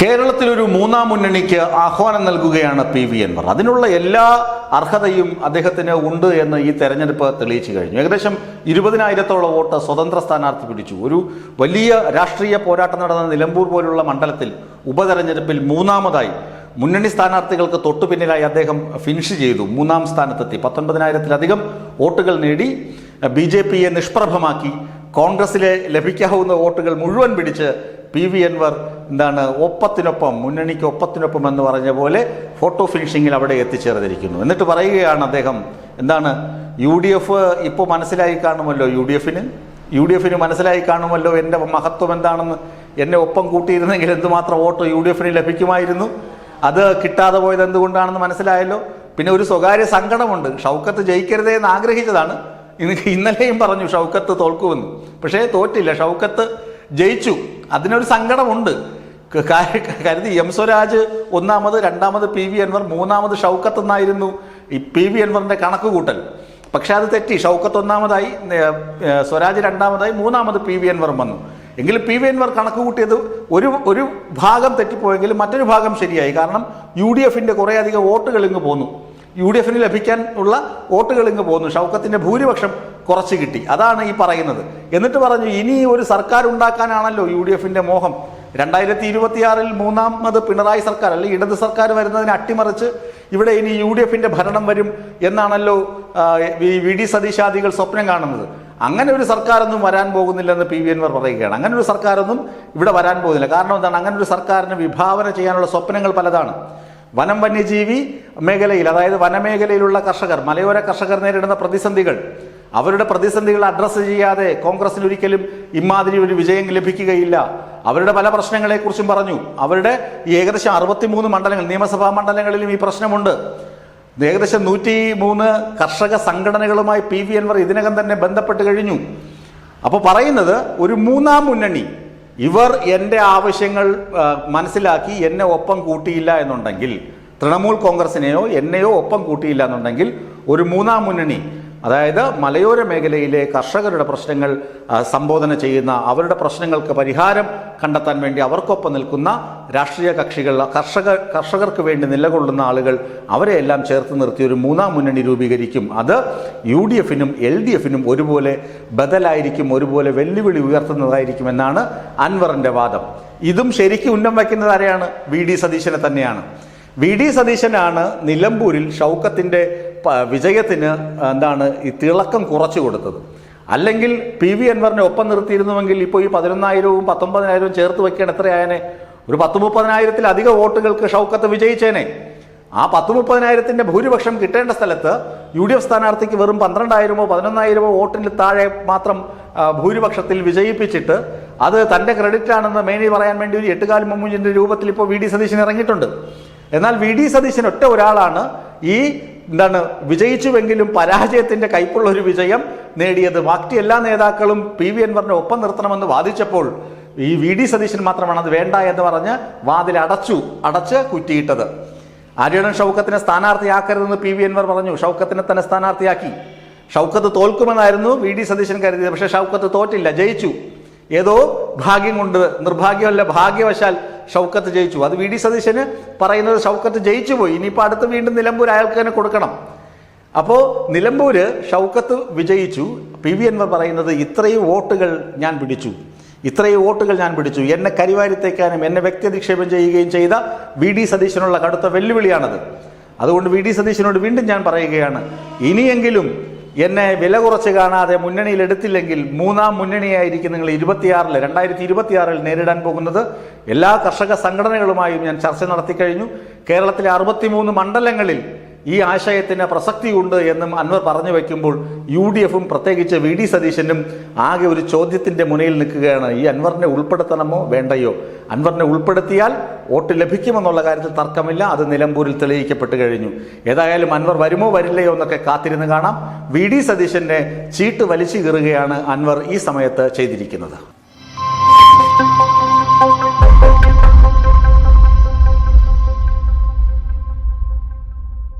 കേരളത്തിലൊരു മൂന്നാം മുന്നണിക്ക് ആഹ്വാനം നൽകുകയാണ് പി.വി. അൻവർ. അതിനുള്ള എല്ലാ അർഹതയും അദ്ദേഹത്തിന് ഉണ്ട് എന്ന് ഈ തെരഞ്ഞെടുപ്പ് തെളിയിച്ചു കഴിഞ്ഞു. ഏകദേശം 20,000-ഓളം വോട്ട് സ്വതന്ത്ര സ്ഥാനാർത്ഥി പിടിച്ചു. ഒരു വലിയ രാഷ്ട്രീയ പോരാട്ടം നടന്ന നിലമ്പൂർ പോലുള്ള മണ്ഡലത്തിൽ ഉപതെരഞ്ഞെടുപ്പിൽ മൂന്നാമതായി മുന്നണി സ്ഥാനാർത്ഥികൾക്ക് തൊട്ടു പിന്നിലായി അദ്ദേഹം ഫിനിഷ് ചെയ്തു. മൂന്നാം സ്ഥാനത്തെത്തി 19,000-ലധികം വോട്ടുകൾ നേടി BJPയെ നിഷ്പ്രഭമാക്കി കോൺഗ്രസിലെ ലഭിക്കാവുന്ന വോട്ടുകൾ മുഴുവൻ പിടിച്ച് പി.വി. അൻവർ ഒപ്പത്തിനൊപ്പം, മുന്നണിക്ക് ഒപ്പത്തിനൊപ്പം എന്ന് പറഞ്ഞ പോലെ ഫോട്ടോ ഫിനിഷിങ്ങിൽ അവിടെ എത്തിച്ചേർന്നിരിക്കുന്നു. എന്നിട്ട് പറയുകയാണ് അദ്ദേഹം, UDF ഇപ്പോൾ മനസ്സിലായി കാണുമല്ലോ, യു ഡി എഫിന് മനസ്സിലായി കാണുമല്ലോ എൻ്റെ മഹത്വം എന്താണെന്ന്. എന്നെ ഒപ്പം കൂട്ടിയിരുന്നെങ്കിൽ എന്തുമാത്രം വോട്ട് UDF ലഭിക്കുമായിരുന്നു. അത് കിട്ടാതെ പോയത് എന്തുകൊണ്ടാണെന്ന് മനസ്സിലായല്ലോ. പിന്നെ ഒരു സ്വകാര്യ സങ്കടമുണ്ട്. ഷൗക്കത്ത് ജയിക്കരുതേ എന്ന് ആഗ്രഹിച്ചതാണ്. ഇന്നലെയും പറഞ്ഞു ഷൗക്കത്ത് തോൽക്കുമെന്ന്. പക്ഷേ തോറ്റില്ല, ഷൗക്കത്ത് ജയിച്ചു. അതിനൊരു സങ്കടമുണ്ട്. കരുതി എം സ്വരാജ് ഒന്നാമത്, രണ്ടാമത് പി.വി. അൻവർ, മൂന്നാമത് ഷൗക്കത്ത് എന്നായിരുന്നു ഈ പി.വി. അൻവറിന്റെ കണക്കുകൂട്ടൽ. പക്ഷെ അത് തെറ്റി. ഷൗക്കത്ത് ഒന്നാമതായി, സ്വരാജ് രണ്ടാമതായി, മൂന്നാമത് പി.വി. അൻവർ വന്നു. എങ്കിലും പി.വി. അൻവർ കണക്ക് കൂട്ടിയത് ഒരു ഭാഗം തെറ്റിപ്പോയെങ്കിലും മറ്റൊരു ഭാഗം ശരിയായി. കാരണം UDF കുറേ അധികം വോട്ടുകൾ ഇങ്ങ് പോന്നു. UDF ലഭിക്കാൻ ഉള്ള വോട്ടുകൾ ഇങ്ങ് പോന്നു. ഷൗക്കത്തിന്റെ ഭൂരിപക്ഷം കുറച്ച് കിട്ടി. അതാണ് ഈ പറയുന്നത്. എന്നിട്ട് പറഞ്ഞു, ഇനി ഒരു സർക്കാർ ഉണ്ടാക്കാനാണല്ലോ UDF മോഹം. 2026-ൽ മൂന്നാമത് പിണറായി സർക്കാർ അല്ലെങ്കിൽ ഇടത് സർക്കാർ വരുന്നതിനെ അട്ടിമറിച്ച് ഇവിടെ ഇനി UDF ഭരണം വരും എന്നാണല്ലോ VD സതീശാദികൾ സ്വപ്നം കാണുന്നത്. അങ്ങനെ ഒരു സർക്കാരൊന്നും വരാൻ പോകുന്നില്ലെന്ന് പി.വി. അൻവർ പറയുകയാണ്. അങ്ങനെ ഒരു സർക്കാരൊന്നും ഇവിടെ വരാൻ പോകുന്നില്ല. കാരണം എന്താണ്? അങ്ങനെ ഒരു സർക്കാരിന് വിഭാവന ചെയ്യാനുള്ള സ്വപ്നങ്ങൾ പലതാണ്. വനം വന്യജീവി മേഖലയിൽ, അതായത് വനമേഖലയിലുള്ള കർഷകർ, മലയോര കർഷകർ നേരിടുന്ന പ്രതിസന്ധികൾ, അവരുടെ പ്രതിസന്ധികൾ അഡ്രസ്സ് ചെയ്യാതെ കോൺഗ്രസിന് ഒരിക്കലും ഇമാതിരി ഒരു വിജയം ലഭിക്കുകയില്ല. അവരുടെ പല പ്രശ്നങ്ങളെക്കുറിച്ചും പറഞ്ഞു. അവരുടെ ഏകദേശം 63 മണ്ഡലങ്ങൾ, നിയമസഭാ മണ്ഡലങ്ങളിലും ഈ പ്രശ്നമുണ്ട്. ഏകദേശം 103 കർഷക സംഘടനകളുമായി പി.വി. അൻവർ ഇതിനകം തന്നെ ബന്ധപ്പെട്ട് കഴിഞ്ഞു. അപ്പോൾ പറയുന്നത്, ഒരു മൂന്നാം മുന്നണി ഇവർ എൻ്റെ ആവശ്യങ്ങൾ മനസ്സിലാക്കി എന്നെ ഒപ്പം കൂട്ടിയില്ല എന്നുണ്ടെങ്കിൽ, തൃണമൂൽ കോൺഗ്രസിനെയോ എന്നെയോ ഒപ്പം കൂട്ടിയില്ല എന്നുണ്ടെങ്കിൽ, ഒരു മൂന്നാം മുന്നണി, അതായത് മലയോര മേഖലയിലെ കർഷകരുടെ പ്രശ്നങ്ങൾ സംബോധന ചെയ്യുന്ന, അവരുടെ പ്രശ്നങ്ങൾക്ക് പരിഹാരം കണ്ടെത്താൻ വേണ്ടി അവർക്കൊപ്പം നിൽക്കുന്ന രാഷ്ട്രീയ കക്ഷികൾ, കർഷകർക്ക് വേണ്ടി നിലകൊള്ളുന്ന ആളുകൾ, അവരെയെല്ലാം ചേർത്ത് നിർത്തി ഒരു മൂന്നാം മുന്നണി രൂപീകരിക്കും. അത് UDF LDF ഒരുപോലെ ബദലായിരിക്കും, ഒരുപോലെ വെല്ലുവിളി ഉയർത്തുന്നതായിരിക്കും എന്നാണ് അൻവറിന്റെ വാദം. ഇതും ശരിക്കും ഉന്നം വയ്ക്കുന്നത് ആരെയാണ്? VD സതീശനെ തന്നെയാണ്. VD സതീശനാണ് നിലമ്പൂരിൽ ഷൗക്കത്തിന്റെ വിജയത്തിന് ഈ തിളക്കം കുറച്ചു കൊടുത്തത്. അല്ലെങ്കിൽ പി.വി. അൻവറിനെ ഒപ്പം നിർത്തിയിരുന്നുവെങ്കിൽ ഇപ്പോൾ ഈ 11,000-ഉം 19,000-ഉം ചേർത്ത് വയ്ക്കാൻ എത്രയായനെ? ഒരു 10-30,000-ത്തിലധികം വോട്ടുകൾക്ക് ഷൗക്കത്ത് വിജയിച്ചേനെ. ആ 10-30,000-ത്തിന്റെ ഭൂരിപക്ഷം കിട്ടേണ്ട സ്ഥലത്ത് UDF സ്ഥാനാർത്ഥിക്ക് വെറും 12,000-ഓ 11,000-ഓ വോട്ടിൽ താഴെ മാത്രം ഭൂരിപക്ഷത്തിൽ വിജയിപ്പിച്ചിട്ട് അത് തന്റെ ക്രെഡിറ്റ് ആണെന്ന് മേനി പറയാൻ വേണ്ടി ഒരു എട്ടുകാൽ മമ്മൂഞ്ഞിന്റെ രൂപത്തിൽ ഇപ്പോൾ VD സതീശൻ ഇറങ്ങിയിട്ടുണ്ട്. എന്നാൽ VD സതീശൻ ഒറ്റ ഒരാളാണ് ഈ വിജയിച്ചുവെങ്കിലും പരാജയത്തിന്റെ കൈപ്പുള്ള ഒരു വിജയം നേടിയത്. ബാക്കി എല്ലാ നേതാക്കളും പി.വി. അൻവറിനെ ഒപ്പം നിർത്തണമെന്ന് വാദിച്ചപ്പോൾ ഈ VD സതീശൻ മാത്രമാണ് അത് വേണ്ട എന്ന് പറഞ്ഞ് വാതിൽ അടച്ച് കുറ്റിയിട്ടത്. ആര്യടൻ ഷൗക്കത്തിനെ സ്ഥാനാർത്ഥിയാക്കരുതെന്ന് പി.വി. അൻവർ പറഞ്ഞു. ഷൗക്കത്തിനെ തന്നെ സ്ഥാനാർത്ഥിയാക്കി. ഷൗക്കത്ത് തോൽക്കുമെന്നായിരുന്നു VD സതീശൻ കരുതിയത്. പക്ഷേ ഷൗക്കത്ത് തോറ്റില്ല, ജയിച്ചു. ഏതോ ഭാഗ്യം കൊണ്ട്, നിർഭാഗ്യമല്ല ഭാഗ്യവശാൽ ഷൗക്കത്ത് ജയിച്ചു. അത് VD സതീശന് പറയുന്നത് ഷൗക്കത്ത് ജയിച്ചു പോയി, ഇനിയിപ്പോൾ അടുത്ത് വീണ്ടും നിലമ്പൂർ അയാൾക്ക് തന്നെ കൊടുക്കണം. അപ്പോൾ നിലമ്പൂര് ഷൗക്കത്ത് വിജയിച്ചു. പി.വി. അൻവർ പറയുന്നത്, ഇത്രയും വോട്ടുകൾ ഞാൻ പിടിച്ചു, എന്നെ കരിവാരിത്തേക്കാനും എന്നെ വ്യക്തിയധിക്ഷേപം ചെയ്യുകയും ചെയ്ത VD സതീശനുള്ള കടുത്ത വെല്ലുവിളിയാണത്. അതുകൊണ്ട് VD സതീശനോട് വീണ്ടും ഞാൻ പറയുകയാണ്, ഇനിയെങ്കിലും എന്നെ വില കുറച്ച് കാണാതെ മുന്നണിയിൽ എടുത്തില്ലെങ്കിൽ മൂന്നാം മുന്നണിയായിരിക്കും നിങ്ങൾ 2026-ൽ നേരിടാൻ പോകുന്നത്. എല്ലാ കർഷക സംഘടനകളുമായും ഞാൻ ചർച്ച നടത്തി കഴിഞ്ഞു. കേരളത്തിലെ 63 മണ്ഡലങ്ങളിൽ ഈ ആശയത്തിന് പ്രസക്തിയുണ്ട് എന്നും അൻവർ പറഞ്ഞു വയ്ക്കുമ്പോൾ UDF പ്രത്യേകിച്ച് VD സതീശനും ആകെ ഒരു ചോദ്യത്തിന്റെ മുനയിൽ നിൽക്കുകയാണ്. ഈ അൻവറിനെ ഉൾപ്പെടുത്തണമോ വേണ്ടയോ? അൻവറിനെ ഉൾപ്പെടുത്തിയാൽ വോട്ട് ലഭിക്കുമെന്നുള്ള കാര്യത്തിൽ തർക്കമില്ല. അത് നിലമ്പൂരിൽ തെളിയിക്കപ്പെട്ട് കഴിഞ്ഞു. ഏതായാലും അൻവർ വരുമോ വരില്ലയോ എന്നൊക്കെ കാത്തിരുന്ന് കാണാം. VD സതീശന്റെ ചീട്ട് വലിച്ചു കീറുകയാണ് അൻവർ ഈ സമയത്ത് ചെയ്തിരിക്കുന്നത്.